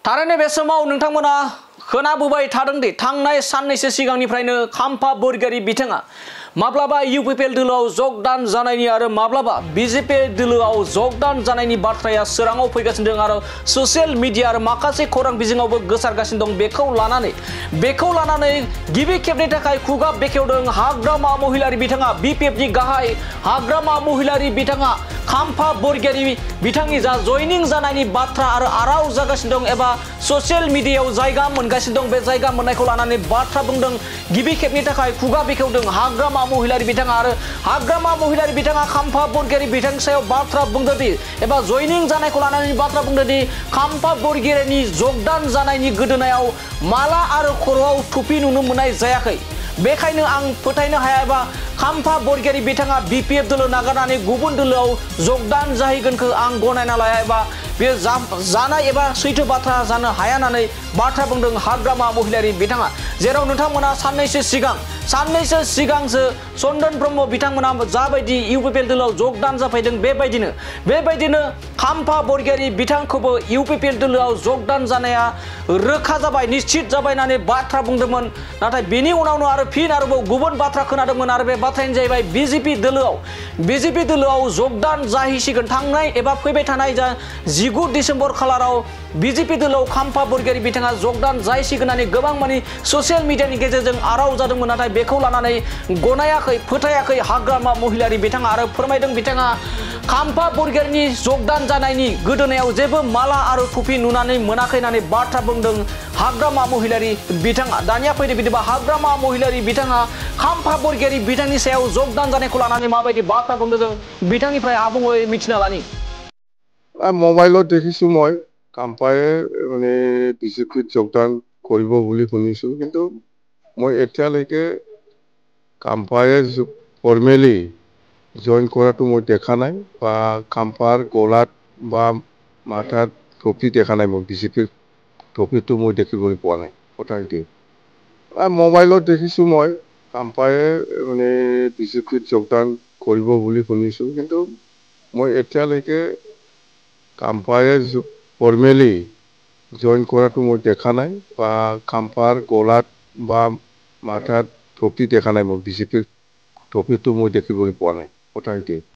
थारैनो बे समाव नोंथांमोना खोनाबोबाय थादोंदि थांनाय साननैसो सिगांनिफ्रायनो खाम्फा बरगयारी बिथाङा माब्लाबा इउपिपिएल दोलोआव जगदान जानायनि आरो माब्लाबा बिजेपि दोलोआव जगदान जानायनि बाथ्राया सोराङाव फैगासिनो दं आरो ससियेल मिडिया आरो माखासे खौरां बिजोङावबो गोसारगासिनो दं। बेखौ लानानै गिबि खेबनि थाखाय खुगा बेखेवदों हाग्रामा महिलारी बिथाङा। बिपिएफनि गाहाय हाग्रामा महिलारी बिथाङा खाम्फा बरगयारी बिथांनि जा जयनिं जानायनि बाथ्रा आरो आराव जागासिनो दं एबा ससियेल मिडियायाव जायगा मोनगासिनो दं। बे जायगा मोननायखौ लानानै बाथ्रा बुंदों। गिबि खेबनि थाखाय खुगा बेखेवदों हाग्रामा महिलारी बिथाङा आरो हाग्रामा महिलारी बिथाङा खाम्फा बरगयारी बिथांनि सायाव बाथ्रा बुंदोंदि एबा जयनिं जानायखौ लानानै बाथ्रा बुंदोंदि खाम्फा बरगयारीनि जगदान जानायनि गोदोनायाव माला आरो खर'आव टुपि नुनो मोननाय जायाखै। बेखायनो आं फोथायनो हाया एबा खाम्फा बरगयारी बिथाङा बिपिएफ दोलो नागारनानै गुबुन दोलोआव जगदान जाहैगोनखौ आं गनायना लाया एबा बे जानाय एबा सैथो बाथ्रा जानो हाया होननानै बाथ्रा बुंदों हाग्रामा महिलारी बिथाङा। जेराव नोंथांमोना साननैसो सिगांसो चन्दन ब्रह्म बिथांमोना जाबायदि इउपिपिएल दोलोआव जगदान जाफैदों बेबायदिनो खाम्फा बरगयारी बिथांखौबो इउपिपिएल दोलोआव जगदान जानाया रोखा जाबाय, निश्चित जाबाय होननानै बाथ्रा बुंदोंमोन। नाथाय बेनि उनावनो आरो फिन आरोबाव गुबुन बाथ्रा खोनादोंमोन आरो बे बाथ्रायानो जाहैबाय बिजेपि दोलोआव जगदान जाहैसिगोन। थांनाय एबा फैबाय थानाय जा 19 डिसेम्बर खालाराव बिजेपि दोलोआव खाम्फा बरगयारी बिथाङा जगदान जाहैसिगोन होननानै गोबां मानि ससियेल मिडियानि गेजेरजों आराव जादोंमोन। नाथाय बेखौ लानानै गनायाखै, फोथायाखै हाग्रामा महिलारी बिथाङा आरो फोरमायदों बिथाङा खाम्फा बरगयारीनि जगदान जानायनि गोदोनायाव जेबो माला आरो टुपि नुनानै मोनाखै होननानै बाथ्रा बुंदों हाग्रामा महिलारी बिथाङा। दानिया फैदो बिदिबा हाग्रामा महिलारी बिथाङा खाम्फा बरगयारी बिथांनि सायाव जगदान जानायखौ लानानै माबायदि बाथ्रा बुंदों जों बिथांनिफ्राय आबुङै मिथिना लानि। मोबाइলত দেখিছো মই কাম্পায়ে মানে বিজেপিত যোগদান কৰিব বুলি শুনিছো, কিন্তু মই এতিয়ালৈকে কাম্পায়ে ফৰ্মেলি জইন কৰাটো মই দেখা নাই বা কাম্পাৰ গলাত বা মাথাত টুপি দেখা নাই। মই বিজেপিৰ টুপিটো মই দেখিবলৈ পোৱা নাই। কথাটো মোবাইলত দেখিছো মই কাম্পায়ে মানে বিজেপিত যোগদান কৰিব বুলি শুনিছো, কিন্তু মই এতিয়ালৈকে কাম্পায়ে ফৰ্মেলি জইন কৰাটো মই দেখা নাই বা কাম্পাৰ গলাত বা মাথাত টুপি দেখা নাই। মই বিজেপিৰ টুপিটো মই দেখিবলৈ পোৱা নাই। কথাটো